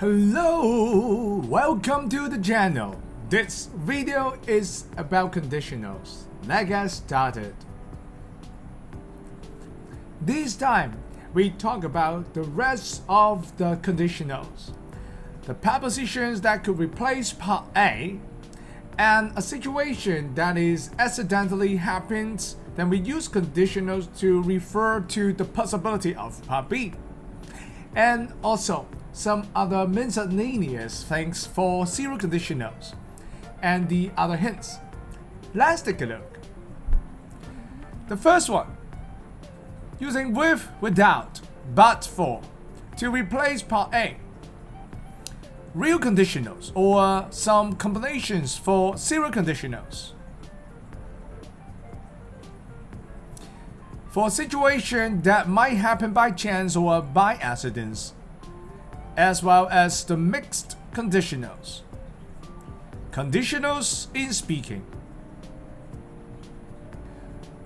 Hello, welcome to the channel. This video is about conditionals. Let's get started. This time, we talk about the rest of the conditionals, the prepositions that could replace part A, and a situation that is accidentally happens. Then we use conditionals to refer to the possibility of part B, and also some other miscellaneous things for zero conditionals and the other hints. Let's take a look. The first one, using with, without, but for to replace part A. Real conditionals or some combinations for zero conditionals. For a situation that might happen by chance or by accidents, as well as the mixed conditionals. Conditionals in speaking.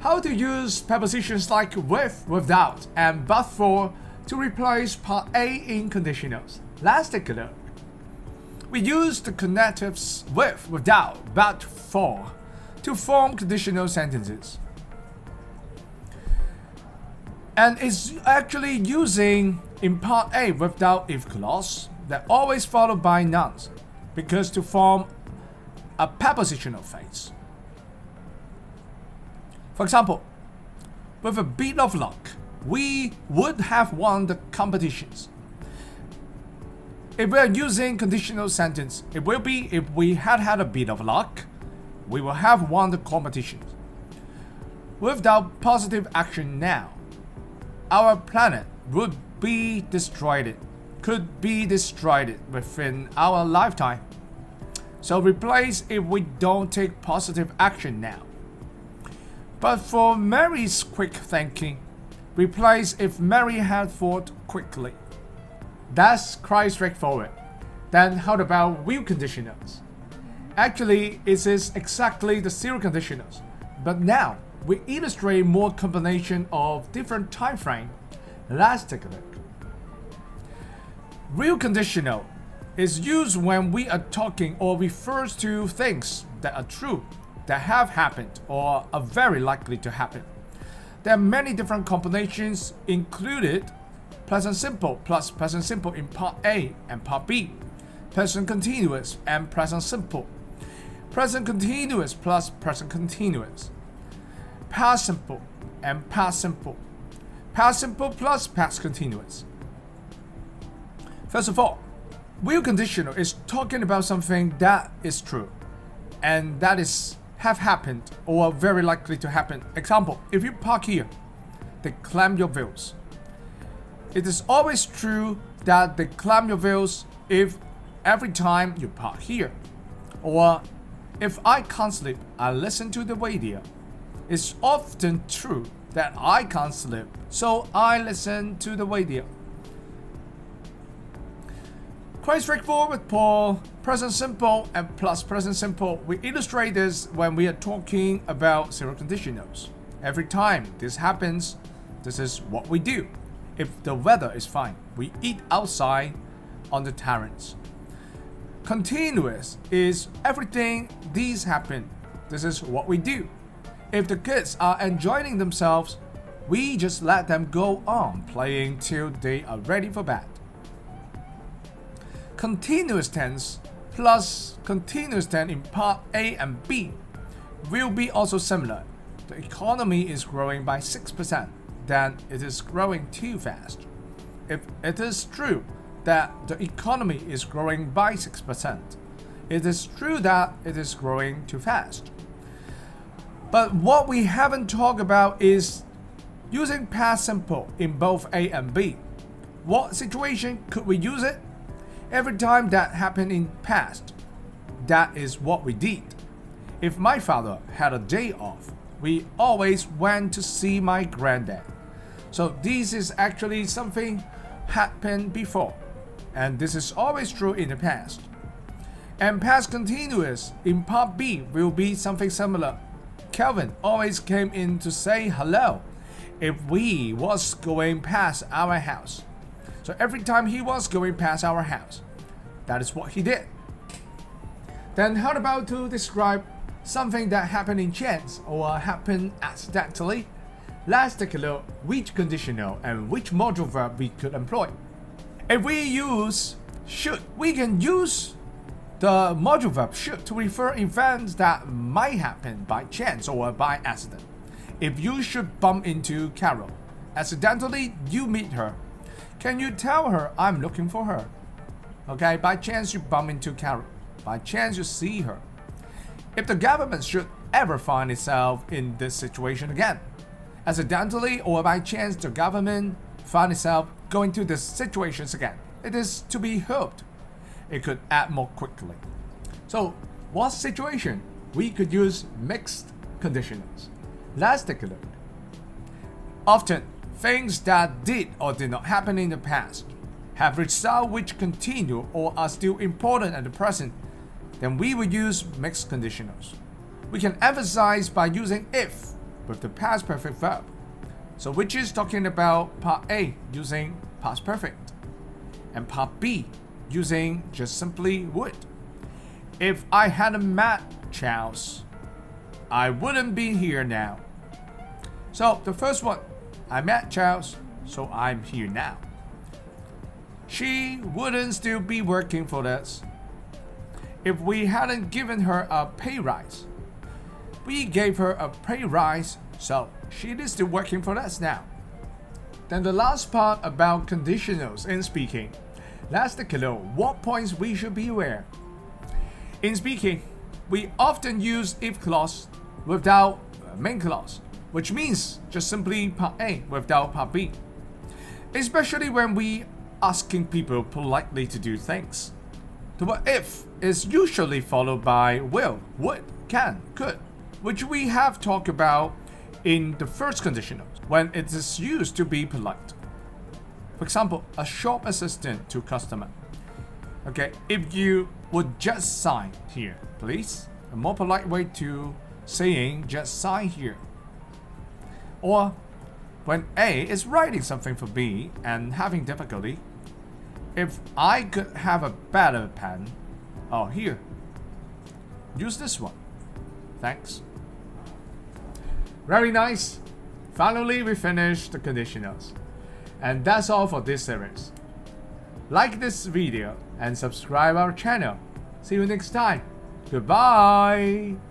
How to use prepositions like with, without, and but for to replace part A in conditionals. Let's take a look. We use the connectives with, without, but for to form conditional sentences. And it's actually using in part A without if clause that always followed by nouns, because to form a prepositional phrase. For example, with a bit of luck, we would have won the competitions. If we are using conditional sentence, it will be if we had a bit of luck, we will have won the competitions. Without positive action now, our planet would be destroyed, could be destroyed within our lifetime. So replace if we don't take positive action now. But for Mary's quick thinking, replace if Mary had thought quickly. That's quite straightforward. Then how about real conditionals? Actually, it is exactly the zero conditionals, but now we illustrate more combination of different time frame. Let's take a look. Real conditional is used when we are talking or refers to things that are true, that have happened, or are very likely to happen. There are many different combinations included: present simple plus present simple in part A and part B, present continuous and present simple, present continuous plus present continuous, past simple and past simple, past simple plus past continuous. First of all, real conditional is talking about something that is true and that is have happened or very likely to happen. Example, if you park here, they climb your wheels. It is always true that they climb your wheels if every time you park here. Or if I can't sleep, I listen to the radio. It's often true that I can't sleep, so I listen to the radio. Quite straightforward for present simple and plus present simple. We illustrate this when we are talking about zero conditionals. Every time this happens, this is what we do. If the weather is fine, we eat outside on the terrace. Continuous is everything these happen. This is what we do. If the kids are enjoying themselves, we just let them go on playing till they are ready for bed. Continuous tense plus continuous tense in part A and B will be also similar. The economy is growing by 6%, then it is growing too fast. If it is true that the economy is growing by 6%, it is true that it is growing too fast. But what we haven't talked about is using past simple in both A and B. What situation could we use it? Every time that happened in past, that is what we did. If my father had a day off, we always went to see my granddad. So this is actually something happened before, and this is always true in the past. And past continuous in part B will be something similar. Calvin always came in to say hello if we was going past our house. So every time he was going past our house, That is what he did. Then how about to describe something that happened in chance or happened accidentally? Let's take a look which conditional and which modal verb we could employ. If we use should, we can use the modal verb should to refer events that might happen by chance or by accident. If you should bump into Carol, accidentally you meet her, can you tell her I'm looking for her? Okay, by chance you bump into Carol, by chance you see her. If the government should ever find itself in this situation again, accidentally or by chance the government find itself going to these situations again, it is to be hoped it could act more quickly. So, what situation? We could use mixed conditionals. Let's take a look. Often, things that did or did not happen in the past have results which continue or are still important at the present, then we will use mixed conditionals. We can emphasize by using if with the past perfect verb. So which is talking about part A using past perfect, and part B using just simply would. If I hadn't met Charles, I wouldn't be here now. So the first one, I met Charles, so I'm here now. She wouldn't still be working for us if we hadn't given her a pay rise. We gave her a pay rise, so she is still working for us now. Then the last part about conditionals in speaking. Let's take a look what points we should be aware. In speaking, we often use if clause without main clause, which means just simply part A without part B. Especially when we asking people politely to do things. The word if is usually followed by will, would, can, could, which we have talked about in the first conditional when it is used to be polite. For example, a shop assistant to customer. Okay, if you would just sign here, please. A more polite way to saying just sign here. Or when A is writing something for B and having difficulty, if I could have a better pen, oh here, use this one. Thanks. Very nice. Finally, we finished the conditionals. And that's all for this series. Like this video and subscribe our channel. See you next time. Goodbye.